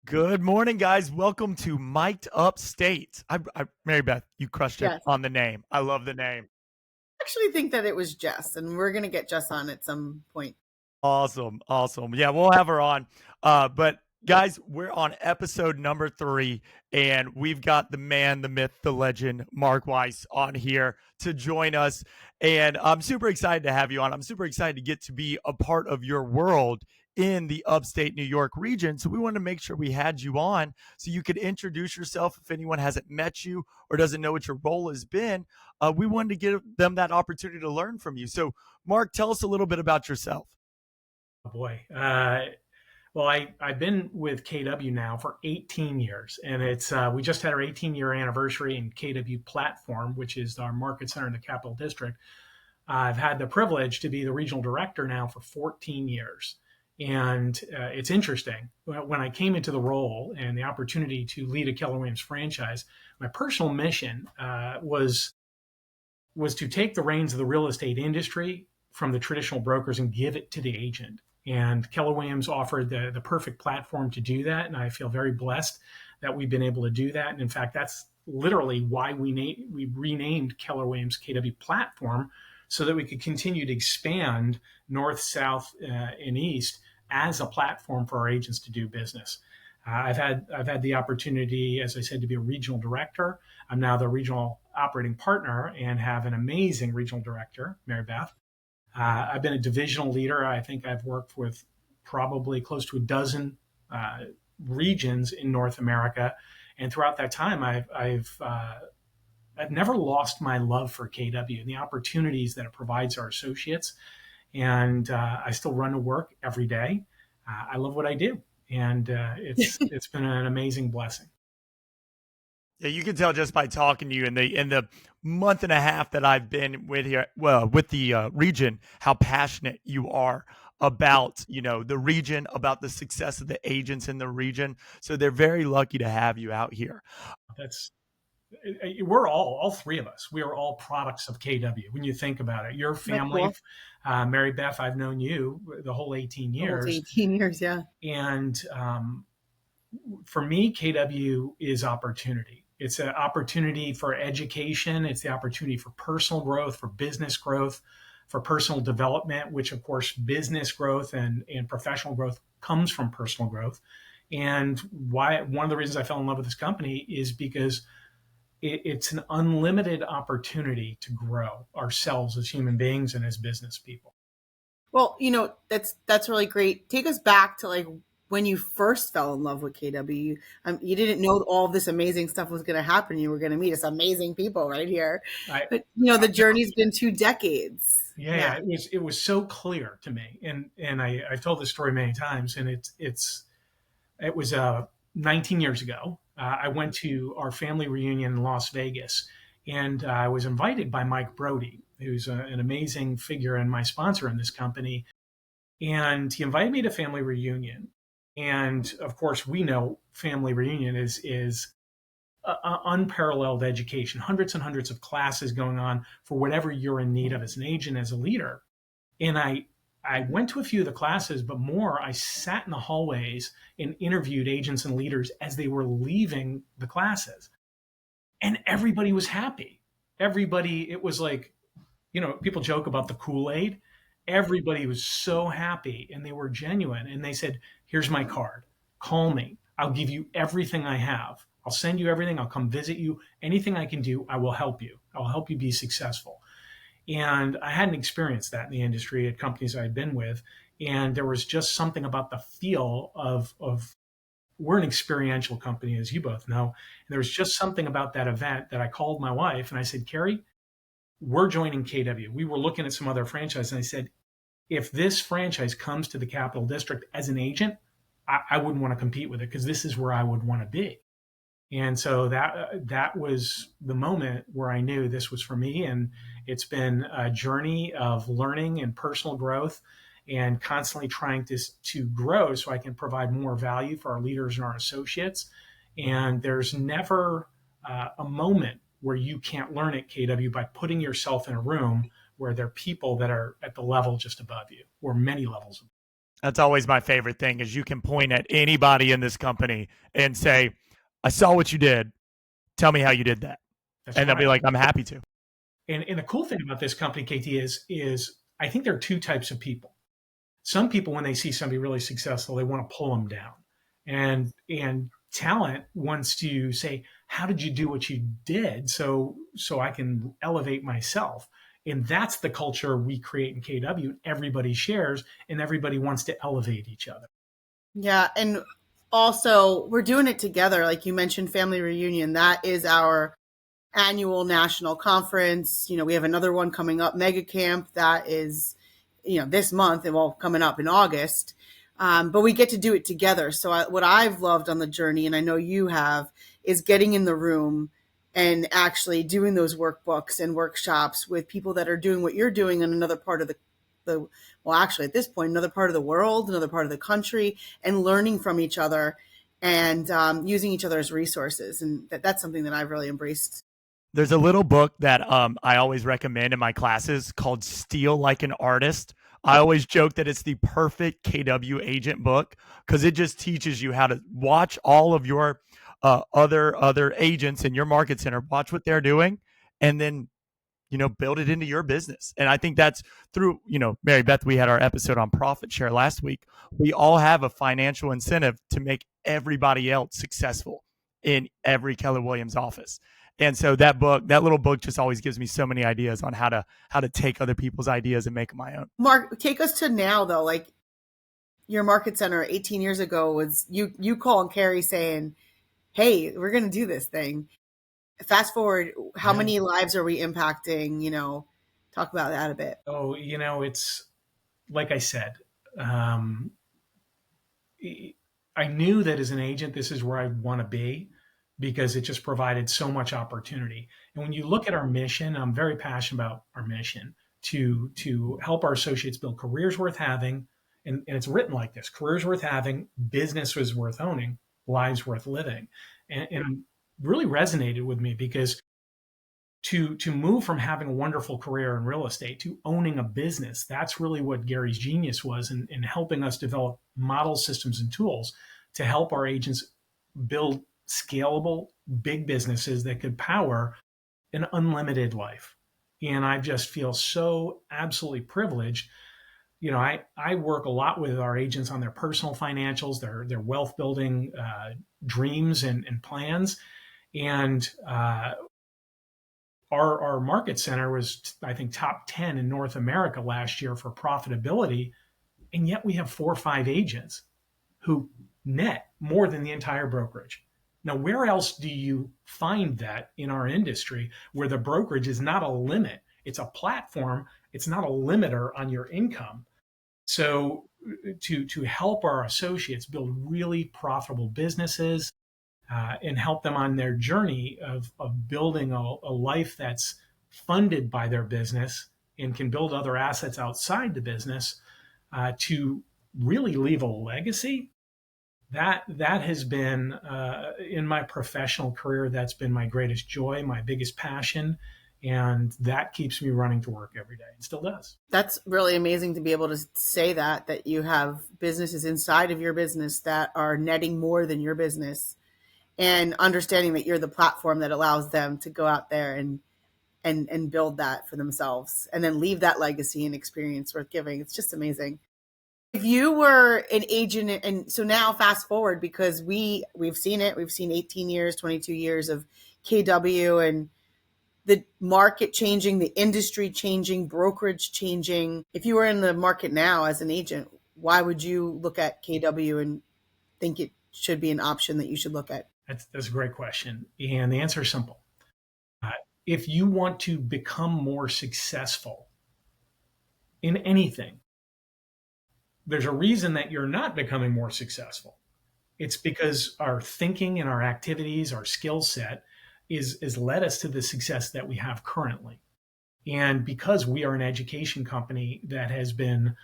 Good morning, guys. Welcome to Mic'd Upstate. Mary Beth, you crushed it Yes. on the name. I love the name. I actually think that it was Jess, and we're going to get Jess on at some point. Awesome. Yeah, we'll have her on. But guys, we're on episode number 3, and we've got the man, the myth, the legend, Marc Weiss on here to join us. And I'm super excited to have you on. I'm super excited to get to be a part of your world in the upstate New York region. So we wanted to make sure we had you on so you could introduce yourself if anyone hasn't met you or doesn't know what your role has been. We wanted to give them that opportunity to learn from you. So Marc, tell us a little bit about yourself. Oh boy. Well, I've been with KW now for 18 years, and we just had our 18-year anniversary in KW Platform, which is our market center in the Capital District. I've had the privilege to be the regional director now for 14 years. And it's interesting. When I came into the role and the opportunity to lead a Keller Williams franchise, my personal mission was to take the reins of the real estate industry from the traditional brokers and give it to the agent. And Keller Williams offered the perfect platform to do that. And I feel very blessed that we've been able to do that. And in fact, that's literally why we renamed Keller Williams KW Platform, so that we could continue to expand north, south, and east as a platform for our agents to do business. I've had the opportunity, as I said, to be a regional director. I'm now the regional operating partner and have an amazing regional director, Mary Beth. I've been a divisional leader. I think I've worked with probably close to a dozen regions in North America, and throughout that time, I've never lost my love for KW and the opportunities that it provides our associates. And I still run to work every day. I love what I do, and it's been an amazing blessing. Yeah, you can tell just by talking to you in the month and a half that I've been with the region, how passionate you are about the region, about the success of the agents in the region. So they're very lucky to have you out here. We're all three of us. We are all products of KW. When you think about it, your family, cool. Mary Beth, I've known you the whole 18 years. The whole 18 years, yeah. And for me, KW is opportunity. It's an opportunity for education. It's the opportunity for personal growth, for business growth, for personal development, which of course, business growth and professional growth comes from personal growth. And one of the reasons I fell in love with this company is because it's an unlimited opportunity to grow ourselves as human beings and as business people. Well, that's really great. Take us back to when you first fell in love with KW. You didn't know all of this amazing stuff was going to happen. You were going to meet us amazing people right here. But the journey's been 2 decades. Yeah, it was so clear to me, and I've told this story many times, and it was 19 years ago. I went to our family reunion in Las Vegas, and I was invited by Mike Brody, who's an amazing figure and my sponsor in this company. And he invited me to family reunion. And of course, we know family reunion is unparalleled education, hundreds and hundreds of classes going on for whatever you're in need of as an agent, as a leader. And I went to a few of the classes, but more, I sat in the hallways and interviewed agents and leaders as they were leaving the classes. And everybody was happy. It was like, people joke about the Kool-Aid. Everybody was so happy and they were genuine. And they said, here's my card. Call me. I'll give you everything I have. I'll send you everything. I'll come visit you. Anything I can do, I will help you. I'll help you be successful. And I hadn't experienced that in the industry at companies I'd been with. And there was just something about the feel of we're an experiential company, as you both know. And there was just something about that event that I called my wife and I said, Carrie, we're joining KW. We were looking at some other franchise. And I said, if this franchise comes to the Capital District as an agent, I wouldn't want to compete with it because this is where I would want to be. And so that was the moment where I knew this was for me. And it's been a journey of learning and personal growth and constantly trying to grow so I can provide more value for our leaders and our associates. And there's never a moment where you can't learn at KW by putting yourself in a room where there are people that are at the level just above you or many levels above. That's always my favorite thing is you can point at anybody in this company and say, I saw what you did. Tell me how you did that. That's And they'll right. be like, I'm happy to. And the cool thing about this company, KT, is I think there are two types of people. Some people, when they see somebody really successful, they want to pull them down. And talent wants to say, how did you do what you did so I can elevate myself? And that's the culture we create in KW. Everybody shares and everybody wants to elevate each other. Yeah. And also, we're doing it together. Like you mentioned, family reunion. That is our annual national conference. We have another one coming up, Mega Camp, that is, this month, and well, coming up in August. But we get to do it together. So what I've loved on the journey, and I know you have, is getting in the room and actually doing those workbooks and workshops with people that are doing what you're doing in another part of well, actually at this point, another part of the world, another part of the country, and learning from each other and using each other as resources. And that's something that I've really embraced. There's a little book that I always recommend in my classes called Steal Like an Artist. I always joke that it's the perfect KW agent book because it just teaches you how to watch all of your other agents in your market center, watch what they're doing, and then build it into your business. And I think that's through, Mary Beth, we had our episode on profit share last week. We all have a financial incentive to make everybody else successful in every Keller Williams office. And so that little book just always gives me so many ideas on how to take other people's ideas and make them my own. Mark, take us to now though. Like your market center 18 years ago was you calling Carrie saying, hey, we're going to do this thing. Fast forward, how many lives are we impacting? Talk about that a bit. Oh, it's like I said, I knew that as an agent, this is where I want to be because it just provided so much opportunity. And when you look at our mission, I'm very passionate about our mission to help our associates build careers worth having. And it's written like this: careers worth having, business was worth owning, lives worth living. And really resonated with me because to move from having a wonderful career in real estate to owning a business, that's really what Gary's genius was in helping us develop model systems and tools to help our agents build scalable big businesses that could power an unlimited life. And I just feel so absolutely privileged. I work a lot with our agents on their personal financials, their wealth building dreams and plans. And our market center was, I think, top 10 in North America last year for profitability. And yet we have 4 or 5 agents who net more than the entire brokerage. Now, where else do you find that in our industry where the brokerage is not a limit? It's a platform. It's not a limiter on your income. So to help our associates build really profitable businesses, and help them on their journey of building a life that's funded by their business and can build other assets outside the business, to really leave a legacy. That has been, in my professional career, that's been my greatest joy, my biggest passion. And that keeps me running to work every day. It still does. That's really amazing to be able to say that you have businesses inside of your business that are netting more than your business, and understanding that you're the platform that allows them to go out there and build that for themselves and then leave that legacy and experience worth giving. It's just amazing. If you were an agent, and so now fast forward, because we've seen it, we've seen 18 years, 22 years of KW and the market changing, the industry changing, brokerage changing. If you were in the market now as an agent, why would you look at KW and think it should be an option that you should look at? That's a great question. And the answer is simple. If you want to become more successful in anything, there's a reason that you're not becoming more successful. It's because our thinking and our activities, our skill set is led us to the success that we have currently. And because we are an education company that has been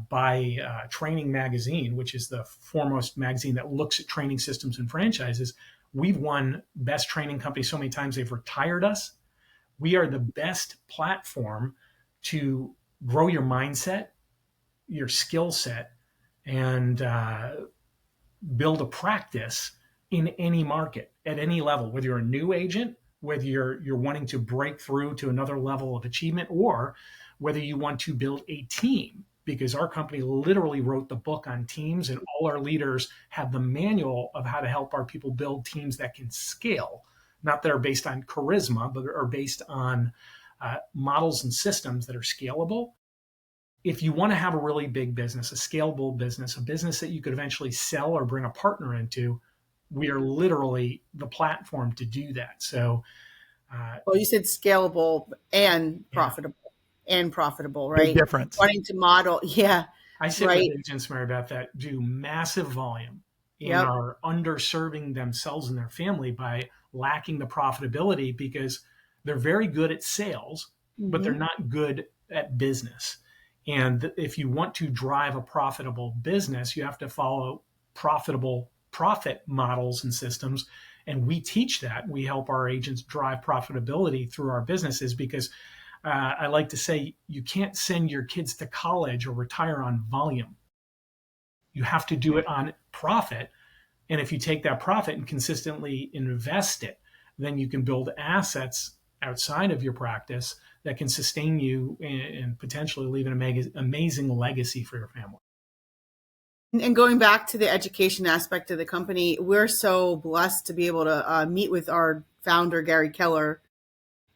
by Training Magazine, which is the foremost magazine that looks at training systems and franchises, we've won best training company so many times they've retired us. We are the best platform to grow your mindset, your skill set, and build a practice in any market at any level, whether you're a new agent, whether you're wanting to break through to another level of achievement, or whether you want to build a team, because our company literally wrote the book on teams, and all our leaders have the manual of how to help our people build teams that can scale, not that are based on charisma, but are based on models and systems that are scalable. If you want to have a really big business, a scalable business, a business that you could eventually sell or bring a partner into, we are literally the platform to do that. So, Well, you said scalable and yeah, profitable, Big right? difference. Wanting to model, yeah, I sit with right. agents, Mary Beth, that do massive volume and Yep. are underserving themselves and their family by lacking the profitability because they're very good at sales, but they're Hmm. not good at business. And if you want to drive a profitable business, you have to follow profitable profit models and systems. And we teach that. We help our agents drive profitability through our businesses because I like to say you can't send your kids to college or retire on volume. You have to do it on profit. And if you take that profit and consistently invest it, then you can build assets outside of your practice that can sustain you and potentially leave an amazing legacy for your family. And going back to the education aspect of the company, we're so blessed to be able to meet with our founder, Gary Keller,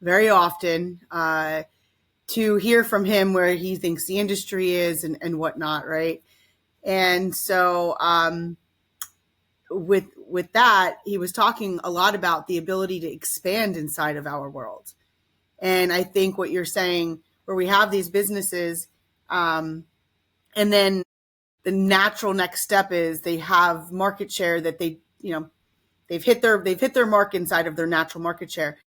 very often to hear from him where he thinks the industry is and whatnot, right? And so with that, he was talking a lot about the ability to expand inside of our world. And I think what you're saying, where we have these businesses, and then the natural next step is they have market share that they've hit their mark inside of their natural market share.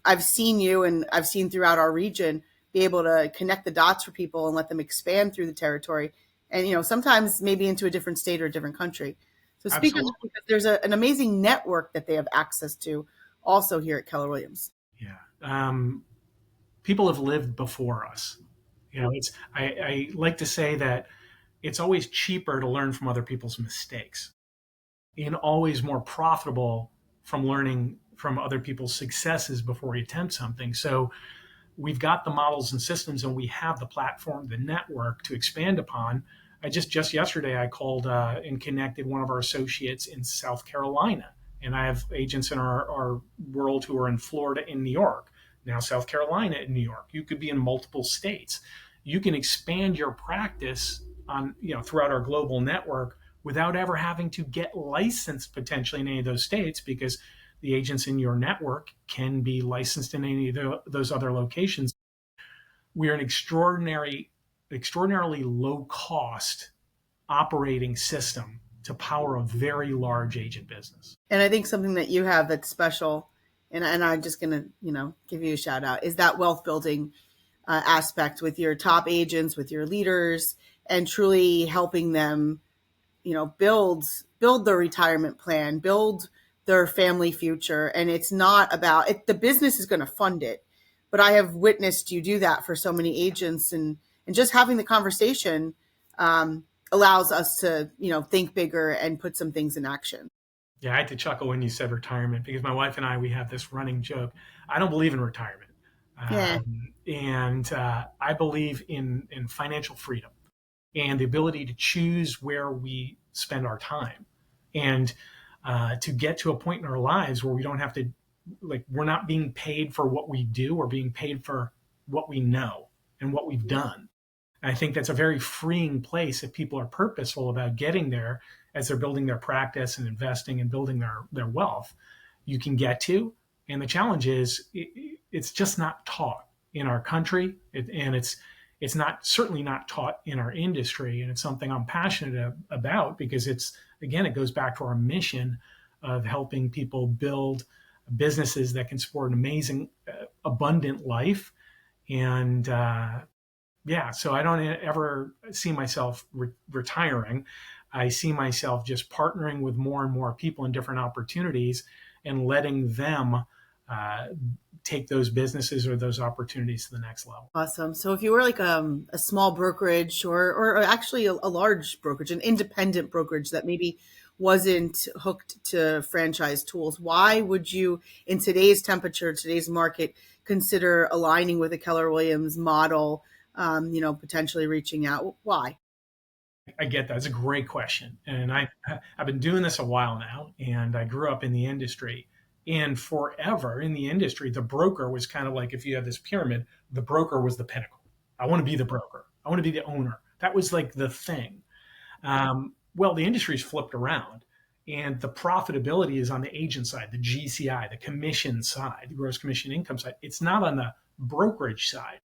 I've seen you and I've seen throughout our region be able to connect the dots for people and let them expand through the territory, and sometimes maybe into a different state or a different country. So speak on that, Absolutely. because there's an amazing network that they have access to also here at Keller Williams. Yeah. People have lived before us. I like to say that it's always cheaper to learn from other people's mistakes and always more profitable from learning from other people's successes before you attempt something. So we've got the models and systems, and we have the platform, the network to expand upon. I just yesterday I called and connected one of our associates in South Carolina, and I have agents in our world who are in Florida and New York, now South Carolina and New York. You could be in multiple states. You can expand your practice on throughout our global network without ever having to get licensed potentially in any of those states, because the agents in your network can be licensed in any of those other locations. We're an extraordinarily low cost operating system to power a very large agent business. And I think something that you have that's special, and I'm just going to, give you a shout out, is that wealth building aspect with your top agents, with your leaders, and truly helping them, build their retirement plan, build their family future. And it's not about it. The business is going to fund it, but I have witnessed you do that for so many agents, and just having the conversation allows us to, think bigger and put some things in action. Yeah, I had to chuckle when you said retirement, because my wife and I, we have this running joke. I don't believe in retirement. Yeah. And I believe in financial freedom and the ability to choose where we spend our time, and to get to a point in our lives where we don't have to, we're not being paid for what we do, we're being paid for what we know and what we've done. And I think that's a very freeing place if people are purposeful about getting there as they're building their practice and investing and building their wealth. You can get to. And the challenge is it's just not taught in our country, and it's not certainly not taught in our industry. And it's something I'm passionate about, because it goes back to our mission of helping people build businesses that can support an amazing, abundant life. And so I don't ever see myself retiring. I see myself just partnering with more and more people in different opportunities and letting them take those businesses or those opportunities to the next level. Awesome. So if you were like a small brokerage or actually a large brokerage, an independent brokerage that maybe wasn't hooked to franchise tools, why would you, in today's temperature, today's market, consider aligning with a Keller Williams model, potentially reaching out? Why? I get that. It's a great question. And I've been doing this a while now, and I grew up in the industry. And forever in the industry, the broker was kind of like, if you have this pyramid, the broker was the pinnacle. I want to be the broker. I want to be the owner. That was like the thing. Well, the industry's flipped around, and the profitability is on the agent side, the GCI, the commission side, the gross commission income side. It's not on the brokerage side.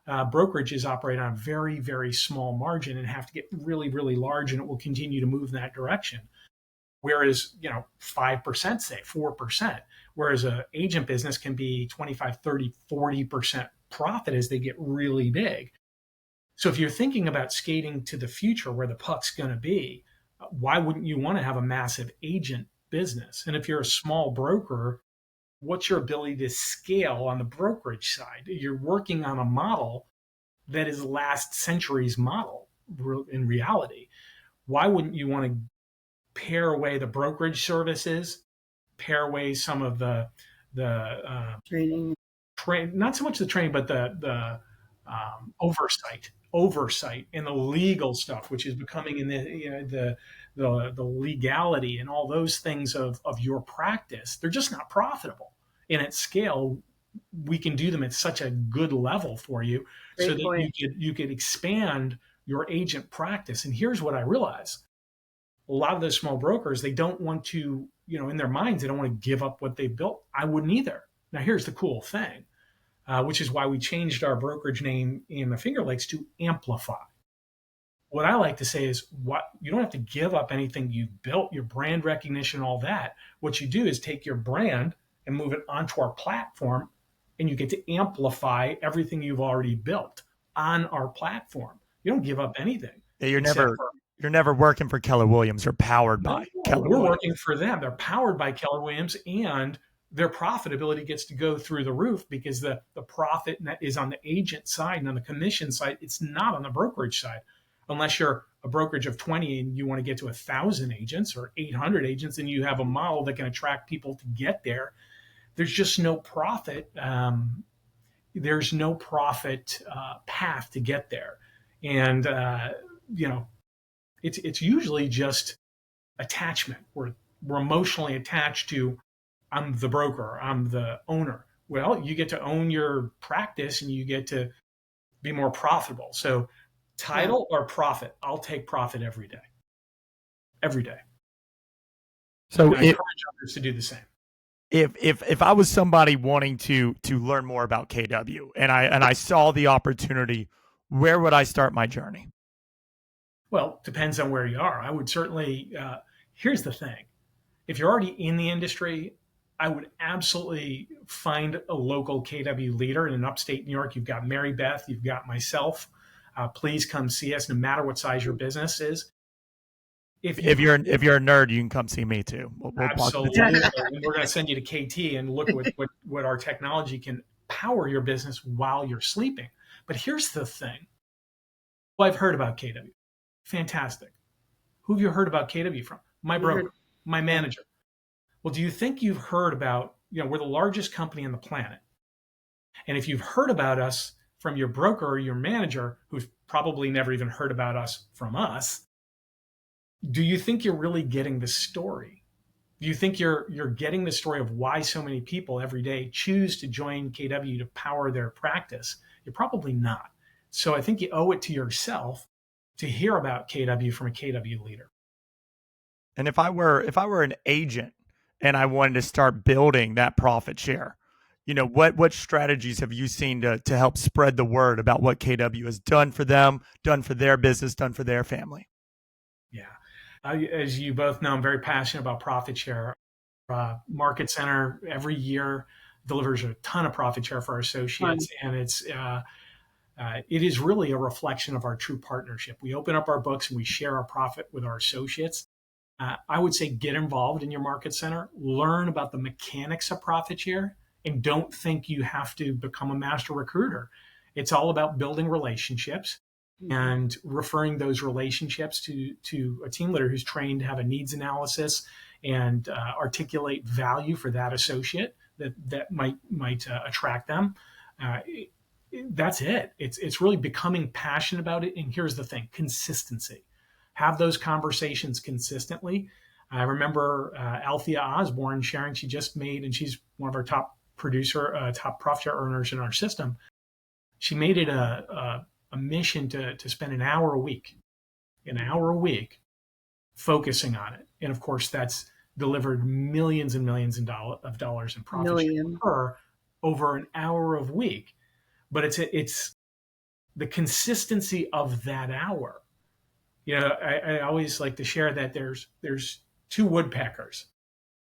Brokerages operate on a very, very small margin and have to get really, really large, and it will continue to move in that direction. Whereas, 5%, say 4%, whereas an agent business can be 25, 30, 40% profit as they get really big. So if you're thinking about skating to the future where the puck's going to be, why wouldn't you want to have a massive agent business? And if you're a small broker, what's your ability to scale on the brokerage side? You're working on a model that is last century's model in reality. Why wouldn't you want to pare away the brokerage services, pare away some of the Training, not so much the training, but the oversight and the legal stuff, which is becoming in the legality and all those things of your practice. They're just not profitable. And at scale, we can do them at such a good level for you. Great so that point. you could expand your agent practice. And here's what I realize. A lot of those small brokers, they don't want to, in their minds, they don't want to give up what they built. I wouldn't either. Now, here's the cool thing, which is why we changed our brokerage name in the Finger Lakes to Amplify. What I like to say is, you don't have to give up anything you've built, your brand recognition, all that. What you do is take your brand and move it onto our platform, and you get to amplify everything you've already built on our platform. You don't give up anything. Yeah, you're never working for Keller Williams or powered by Keller We're Williams. working for them. They're powered by Keller Williams, and their profitability gets to go through the roof because the profit is on the agent side and on the commission side. It's not on the brokerage side. Unless you're a brokerage of 20 and you want to get to 1,000 agents or 800 agents, and you have a model that can attract people to get there, there's just no profit. There's no profit path to get there. And, it's usually just attachment. We're emotionally attached to, I'm the broker, I'm the owner. Well, you get to own your practice and you get to be more profitable. So title or profit, I'll take profit every day. Every day. So I encourage others to do the same. If I was somebody wanting to learn more about KW and I saw the opportunity, where would I start my journey? Well, depends on where you are. I would certainly, here's the thing. If you're already in the industry, I would absolutely find a local KW leader in upstate New York. You've got Mary Beth, you've got myself. Please come see us no matter what size your business is. If you're a nerd, you can come see me too. We'll absolutely. We're going to send you to KT and look at what our technology can power your business while you're sleeping. But here's the thing. Well, I've heard about KW. Fantastic. Who have you heard about KW from? My broker, my manager. Well, do you think you've heard about, we're the largest company on the planet. And if you've heard about us from your broker or your manager, who's probably never even heard about us from us, do you think you're really getting the story? Do you think you're getting the story of why so many people every day choose to join KW to power their practice? You're probably not. So I think you owe it to yourself to hear about KW from a KW leader. And if I were an agent and I wanted to start building that profit share, what strategies have you seen to help spread the word about what KW has done for them, done for their business, done for their family? Yeah. As you both know, I'm very passionate about profit share. Market Center every year delivers a ton of profit share for our associates, and it is really a reflection of our true partnership. We open up our books and we share our profit with our associates. I would say get involved in your Market Center, learn about the mechanics of profit share, and don't think you have to become a master recruiter. It's all about building relationships and referring those relationships to a team leader who's trained to have a needs analysis and articulate value for that associate that might attract them. That's it. It's really becoming passionate about it. And here's the thing: consistency. Have those conversations consistently. I remember Althea Osborne sharing, she just made, and she's one of our top profit share earners in our system. She made it a mission to spend an hour a week focusing on it. And of course, that's delivered millions and millions of dollars in profit share for her over an hour a week. But it's the consistency of that hour. I always like to share that there's two woodpeckers.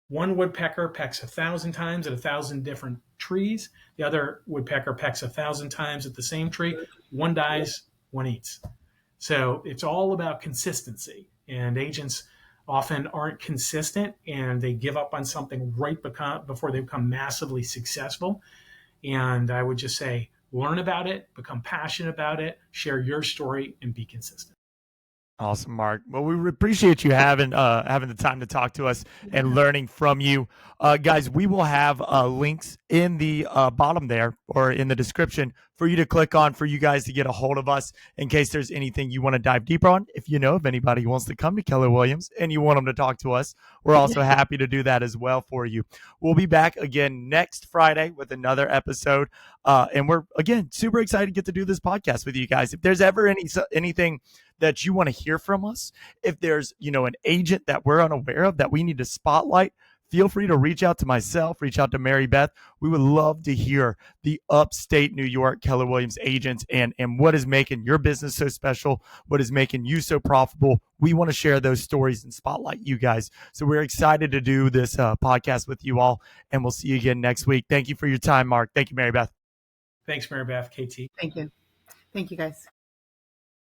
One woodpecker pecks 1,000 times at 1,000 different trees. The other woodpecker pecks 1,000 times at the same tree. One dies, one eats. So it's all about consistency. And agents often aren't consistent, and they give up on something before they become massively successful. And I would just say, learn about it, become passionate about it, share your story, and be consistent. Awesome, Marc. Well, we appreciate you having the time to talk to us and learning from you. Guys, we will have links in the bottom there or in the description for you to click on for you guys to get a hold of us in case there's anything you want to dive deeper on. If you know of anybody who wants to come to Keller Williams and you want them to talk to us, we're also happy to do that as well for you. We'll be back again next Friday with another episode. And we're, again, super excited to get to do this podcast with you guys. If there's ever anything that you want to hear from us, if there's, an agent that we're unaware of that we need to spotlight, feel free to reach out to myself, reach out to Mary Beth. We would love to hear the upstate New York Keller Williams agents and what is making your business so special, what is making you so profitable. We want to share those stories and spotlight you guys. So we're excited to do this podcast with you all, and we'll see you again next week. Thank you for your time, Marc. Thank you, Mary Beth. Thanks, Mary Beth, KT. Thank you. Thank you, guys.